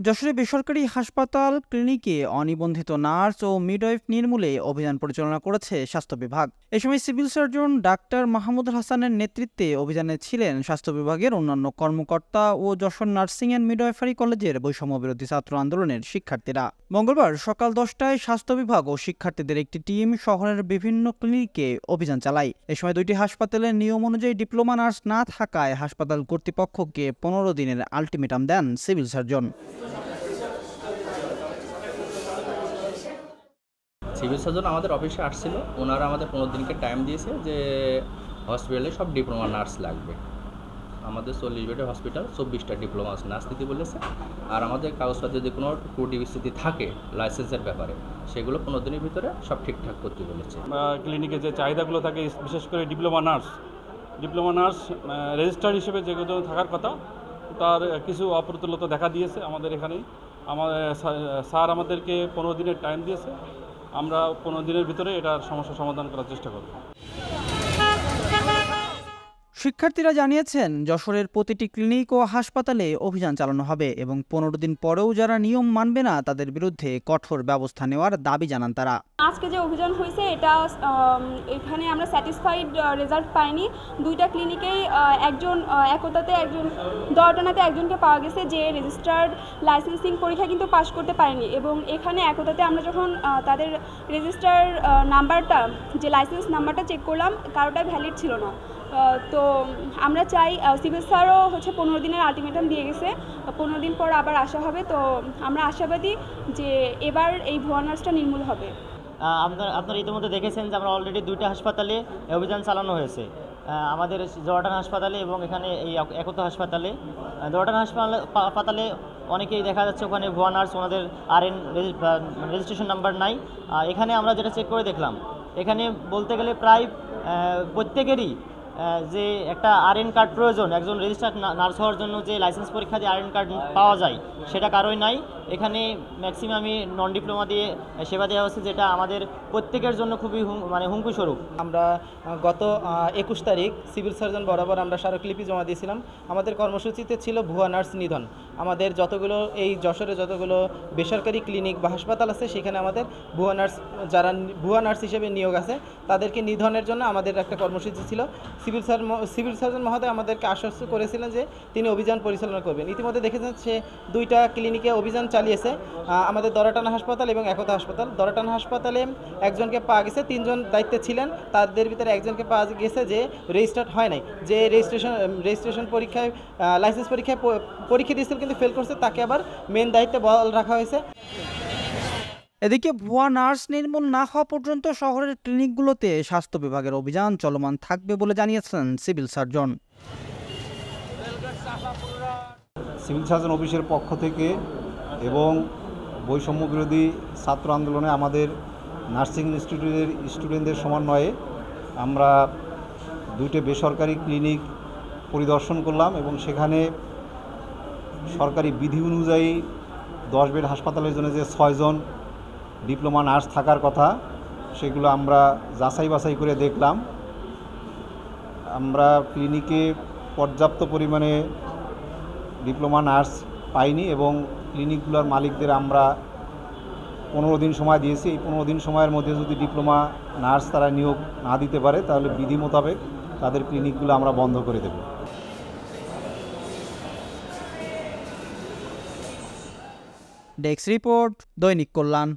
যশোরে বেসরকারি হাসপাতাল ক্লিনিকে অনিবন্ধিত নার্স ও মিডওয়াইফ নির্মূলে অভিযান পরিচালনা করেছে স্বাস্থ্য বিভাগ। এ সময় সিভিল সার্জন ডাক্তার মাহমুদুল হাসানের নেতৃত্বে অভিযানে ছিলেন স্বাস্থ্য বিভাগের অন্যান্য কর্মকর্তা ও যশোর নার্সিং অ্যান্ড মিডওয়াইফারি কলেজের বৈষম্য বিরোধী ছাত্র আন্দোলনের শিক্ষার্থীরা। মঙ্গলবার সকাল 10টায় স্বাস্থ্য বিভাগ ও শিক্ষার্থীদের একটি টিম শহরের বিভিন্ন ক্লিনিকে অভিযান চালায়। এ সময় দুইটি হাসপাতালের নিয়ম অনুযায়ী ডিপ্লোমা নার্স না থাকায় হাসপাতাল কর্তৃপক্ষকে 15 দিনের আলটিমেটাম দেন সিভিল সার্জন। সিভিল সার্জন আমাদের অফিসে আসছিল, ওনারা আমাদের 15 দিনকে টাইম দিয়েছে যে হসপিটালে সব ডিপ্লোমা নার্স লাগবে। আমাদের 40 বেডের হসপিটাল 24টা ডিপ্লোমা নার্স দিতে বলেছে। আর আমাদের কাগজপত্রে যদি কোনো ত্রুটি বিচ্যুতি থাকে লাইসেন্সের ব্যাপারে, সেগুলো 15 দিনের ভিতরে সব ঠিকঠাক করতে বলেছে। ক্লিনিকে যে চাহিদাগুলো থাকে, বিশেষ করে ডিপ্লোমা নার্স রেজিস্টার হিসেবে যেগুলো থাকার কথা, তার কিছু অপ্রতুলতা দেখা দিয়েছে আমাদের এখানে। আমাদের স্যার আমাদেরকে 15 দিনের টাইম দিয়েছে, আমরা 15 দিনের ভিতরে এটার সমস্যা সমাধান করার চেষ্টা করব। শিক্ষার্থীরা জানিয়েছেন, যশোরের প্রতিটি ক্লিনিক ও হাসপাতালে অভিযান চালানো হবে এবং 15 দিন পরেও যারা নিয়ম মানবে না তাদের বিরুদ্ধে কঠোর ব্যবস্থা নেওয়ার দাবি জানান তারা। আজকে যে অভিযান হয়েছে এটা এখানে আমরা স্যাটিসফাইড রেজাল্ট পাইনি। দুইটা ক্লিনিকেই একতাতে একজন দরটানাতে একজনকে পাওয়া গেছে যে রেজিস্টার্ড লাইসেন্সিং পরীক্ষা কিন্তু পাশ করতে পারেনি, এবং এখানে একতাতে আমরা যখন তাদের রেজিস্টার নাম্বারটা, যে লাইসেন্স নাম্বারটা চেক করলাম, কারোটাই ভ্যালিড ছিল না। তো আমরা চাই, সিভিল স্যারও 15 দিনের আলটিমেটাম দিয়ে গেছে, 15 দিন পর আবার আসা হবে। তো আমরা আশাবাদী যে এবার এই ভুয়া নার্সটা নির্মূল হবে। আপনারা ইতিমধ্যে দেখেছেন যে আমরা অলরেডি 2টা হাসপাতালে অভিযান চালানো হয়েছে, আমাদের জর্ডান হাসপাতালে এবং এখানে এই একতা হাসপাতালে। জর্ডান হাসপাতালে অনেকেই দেখা যাচ্ছে ওখানে ভুয়া নার্স, ওনাদের RN রেজিস্ট্রেশন নাম্বার নাই। এখানে আমরা যেটা চেক করে দেখলাম, এখানে বলতে গেলে প্রায় প্রত্যেকেরই যে একটা RN কার্ড প্রয়োজন, একজন রেজিস্টার্ড নার্স হওয়ার জন্য যে লাইসেন্স পরীক্ষা দিয়ে RN কার্ড পাওয়া যায়, সেটা কারোই নাই। এখানে ম্যাক্সিমামই নন ডিপ্লোমা দিয়ে সেবা দেওয়া হচ্ছে, যেটা আমাদের প্রত্যেকের জন্য খুবই হুমকি স্বরূপ। আমরা গত 21 তারিখ সিভিল সার্জন বরাবর আমরা স্মারকলিপি জমা দিয়েছিলাম। আমাদের কর্মসূচিতে ছিল ভুয়া নার্স নিধন। আমাদের যতগুলো এই যশোরে যতগুলো বেসরকারি ক্লিনিক বা হাসপাতাল আছে, সেখানে আমাদের যারা ভুয়া নার্স হিসেবে নিয়োগ আছে তাদেরকে নিধনের জন্য আমাদের একটা কর্মসূচি ছিল। সিভিল সার্জন মহোদয় আমাদেরকে আশ্বস্ত করেছিলেন যে তিনি অভিযান পরিচালনা করবেন। ইতিমধ্যে দেখেছেন সে 2টা ক্লিনিকে অভিযান চালিয়েছে, আমাদের দরাটানা হাসপাতাল এবং একতা হাসপাতাল। দরাটানা হাসপাতালে একজনকে পাওয়া গেছে, 3 জন দায়িত্বে ছিলেন, তাদের ভিতরে একজনকে পাওয়া গেছে যে রেজিস্টার্ড হয় নাই, যে রেজিস্ট্রেশন পরীক্ষায় লাইসেন্স পরীক্ষায় পরীক্ষা দিয়েছিল কিন্তু ফেল করছে, তাকে আবার মেন দায়িত্বে বহাল রাখা হয়েছে। এদিকে ভুয়া নার্স নির্মূল না হওয়া পর্যন্ত শহরের ক্লিনিকগুলোতে স্বাস্থ্য বিভাগের অভিযান চলমান থাকবে বলে জানিয়েছেন সিভিল সার্জন। সিভিল সার্জন অফিসের পক্ষ থেকে এবং বৈষম্য বিরোধী ছাত্র আন্দোলনে আমাদের নার্সিং ইনস্টিটিউটের স্টুডেন্টদের সমন্বয়ে আমরা 2টে বেসরকারি ক্লিনিক পরিদর্শন করলাম এবং সেখানে সরকারি বিধি অনুযায়ী 10 বেড হাসপাতালের জন্য যে 6 জন ডিপ্লোমা নার্স থাকার কথা, সেগুলো আমরা যাচাই বাছাই করে দেখলাম। আমরা ক্লিনিকে পর্যাপ্ত পরিমাণে ডিপ্লোমা নার্স পাইনি এবং ক্লিনিকগুলোর মালিকদের আমরা 15 দিন সময় দিয়েছি। এই 15 দিন সময়ের মধ্যে যদি ডিপ্লোমা নার্স তারা নিয়োগ না দিতে পারে, তাহলে বিধি মোতাবেক তাদের ক্লিনিকগুলো আমরা বন্ধ করে দেব। ডেস্ক রিপোর্ট, দৈনিক কল্যাণ।